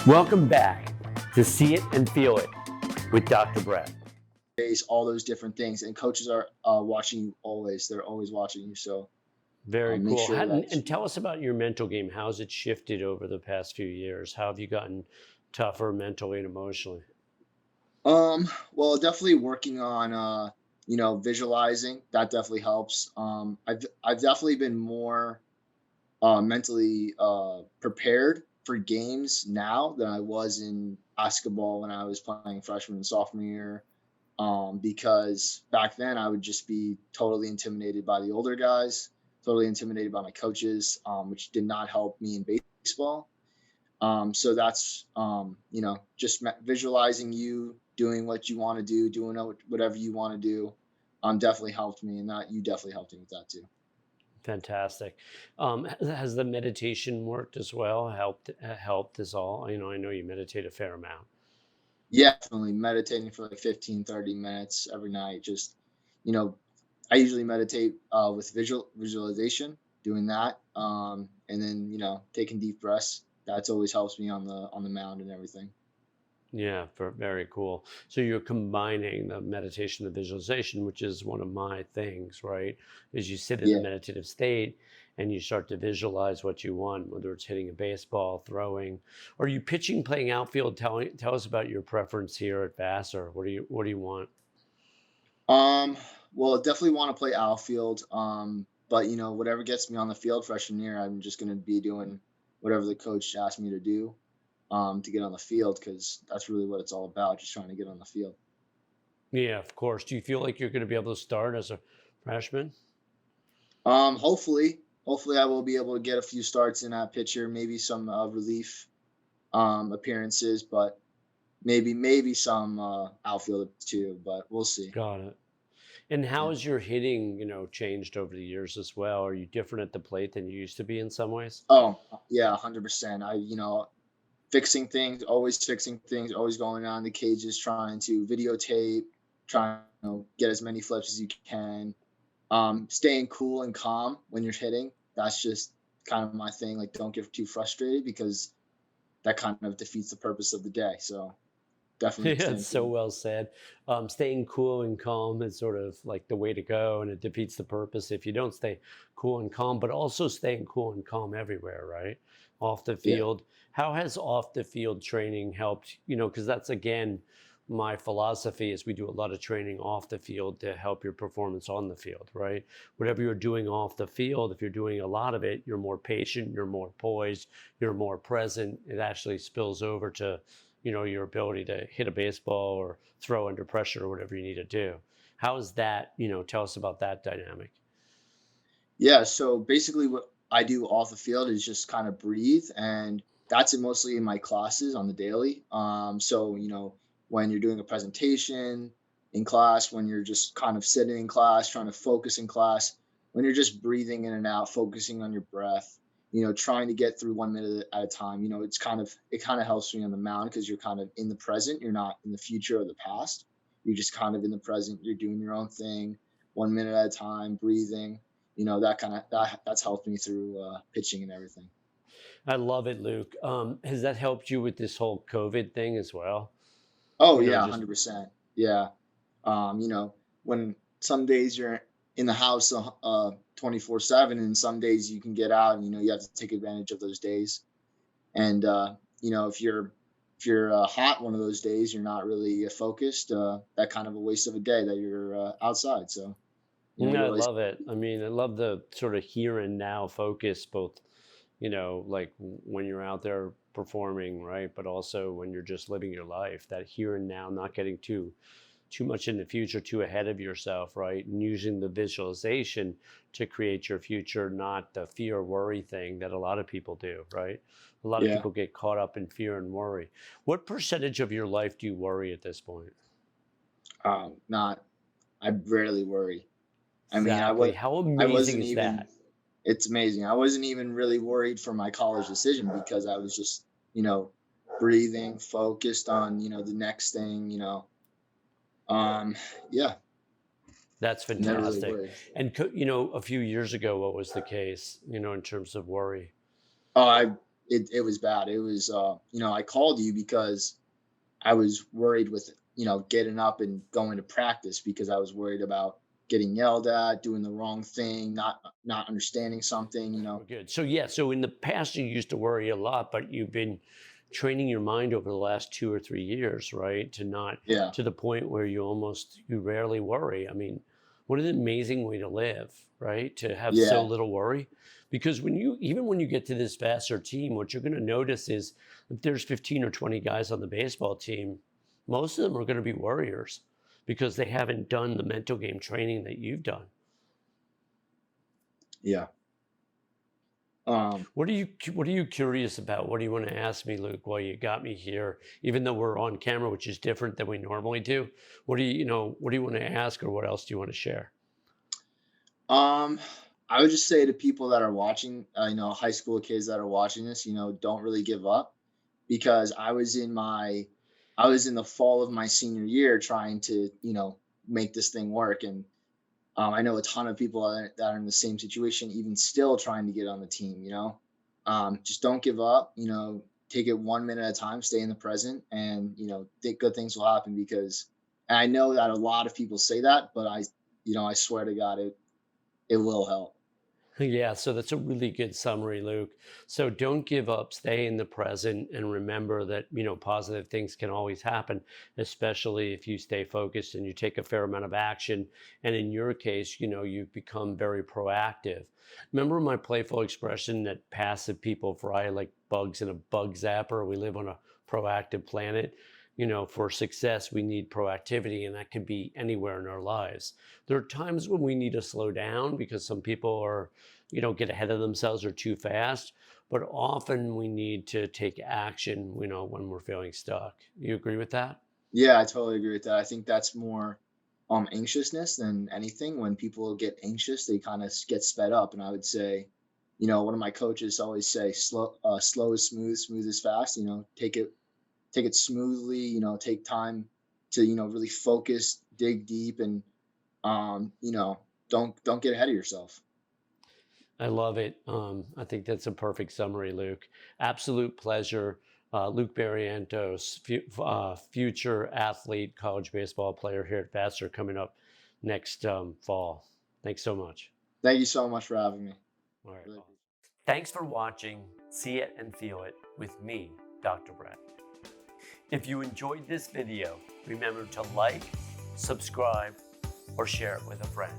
Welcome back to See It and Feel It with Dr. Brett. All those different things, and coaches are watching you always. They're always watching you. So Very make cool. sure that And tell us about your mental game. How's it shifted over the past few years? How have you gotten tougher mentally and emotionally? well, definitely working on visualizing. That definitely helps. I've definitely been more mentally prepared for games now than I was in basketball when I was playing freshman and sophomore year. Because back then I would just be totally intimidated by the older guys, totally intimidated by my coaches, which did not help me in baseball. So that's just visualizing you doing what you want to do, doing whatever you want to do. Definitely helped me, and that you definitely helped me with that too. Fantastic. Has the meditation worked as well? Helped as all? I know you meditate a fair amount. Yeah, definitely meditating for like 15, 30 minutes every night. Just, you know, I usually meditate with visualization, doing that. And then, taking deep breaths. That's always helps me on the mound and everything. Yeah, very cool. So you're combining the meditation, the visualization, which is one of my things, right? Is you sit in the Yeah. meditative state and you start to visualize what you want, whether it's hitting a baseball, throwing, or you pitching, playing outfield. Tell us about your preference here at Vassar. What do you want? Um, well, I definitely want to play outfield. But whatever gets me on the field freshman year, I'm just gonna be doing whatever the coach asked me to do, to get on the field because that's really what it's all about, just trying to get on the field. Yeah, of course. Do you feel like you're going to be able to start as a freshman? Hopefully I will be able to get a few starts in that pitcher, maybe some relief appearances, but maybe some outfield too, but we'll see. Got it. And how Yeah. has your hitting, changed over the years as well? Are you different at the plate than you used to be in some ways? Oh, yeah, 100%. Fixing things, always going on the cages, trying to videotape, trying to get as many flips as you can. Staying cool and calm when you're hitting. That's just kind of my thing. Like, don't get too frustrated because that kind of defeats the purpose of the day. So definitely Yeah, staying it's so cool. well said. Staying cool and calm is sort of like the way to go, and it defeats the purpose if you don't stay cool and calm, but also staying cool and calm everywhere, right? Off the Yeah. field. How has off the field training helped? Because that's again my philosophy is we do a lot of training off the field to help your performance on the field, right? Whatever you're doing off the field, if you're doing a lot of it, you're more patient, you're more poised, you're more present. It actually spills over to your ability to hit a baseball or throw under pressure or whatever you need to do. How is that? Tell us about that dynamic. Yeah. So basically, what I do off the field is just kind of breathe, and that's it mostly in my classes on the daily. So when you're doing a presentation in class, when you're just kind of sitting in class, trying to focus in class, when you're just breathing in and out, focusing on your breath, trying to get through 1 minute at a time. It kind of helps me on the mound because you're kind of in the present. You're not in the future or the past. You're just kind of in the present. You're doing your own thing, 1 minute at a time, breathing. That's helped me through pitching and everything. I love it, Luke. Has that helped you with this whole COVID thing as well? Oh You know, yeah, just 100%. Yeah. When some days you're in the house 24/7, and some days you can get out, and you have to take advantage of those days. And if you're hot one of those days, you're not really focused. That kind of a waste of a day that you're outside. So you I always. love it. I mean, I love the sort of here and now focus, both, like when you're out there performing, right? But also when you're just living your life, that here and now, not getting too much in the future, too ahead of yourself, right? And using the visualization to create your future, not the fear worry thing that a lot of people do, right? A lot of Yeah. people get caught up in fear and worry. What percentage of your life do you worry at this point? Not. I rarely worry. I mean, Exactly. How I amazing wasn't is even. that? It's amazing. I wasn't even really worried for my college decision because I was just, breathing, focused on, the next thing. Um, yeah, That's never really fantastic. worried. And a few years ago, what was the case, in terms of worry? Oh, it was bad. It was, I called you because I was worried with, getting up and going to practice because I was worried about getting yelled at, doing the wrong thing, not understanding something. We're good. So yeah, so in the past you used to worry a lot, but you've been training your mind over the last 2 or 3 years, right? To not Yeah. to the point where you rarely worry. I mean, what an amazing way to live, right? To have so Yeah. little worry. Because even when you get to this Vassar team, what you're going to notice is if there's 15 or 20 guys on the baseball team, most of them are going to be worriers because they haven't done the mental game training that you've done. Yeah. Um, What are you curious about? What do you want to ask me, Luke, while you got me here? Even though we're on camera, which is different than we normally do. What do you want to ask or what else do you want to share? um, I would just say to people that are watching, high school kids that are watching this, don't really give up because I was in the fall of my senior year trying to, make this thing work. And I know a ton of people that are in the same situation, even still trying to get on the team. Just don't give up, take it 1 minute at a time, stay in the present, and, think good things will happen because and I know that a lot of people say that, but I swear to God, it will help. Yeah, so that's a really good summary, Luke. So don't give up, stay in the present, and remember that, positive things can always happen, especially if you stay focused and you take a fair amount of action. And in your case, you've become very proactive. Remember my playful expression that passive people fry like bugs in a bug zapper? We live on a proactive planet. For success, we need proactivity, and that can be anywhere in our lives. There are times when we need to slow down because some people get ahead of themselves or too fast, but often we need to take action, when we're feeling stuck. You agree with that? Yeah, I totally agree with that. I think that's more anxiousness than anything. When people get anxious, they kind of get sped up. And I would say, one of my coaches always say, slow is smooth, smooth is fast. Take it smoothly. Take time to really focus, dig deep, and don't get ahead of yourself. I love it. I think that's a perfect summary, Luke. Absolute pleasure. Luke Barrientos, future athlete, college baseball player here at Vassar, coming up next fall. Thanks so much. Thank you so much for having me. All right. Really Awesome. Thanks for watching See It and Feel It with me, Dr. Brett. If you enjoyed this video, remember to like, subscribe, or share it with a friend.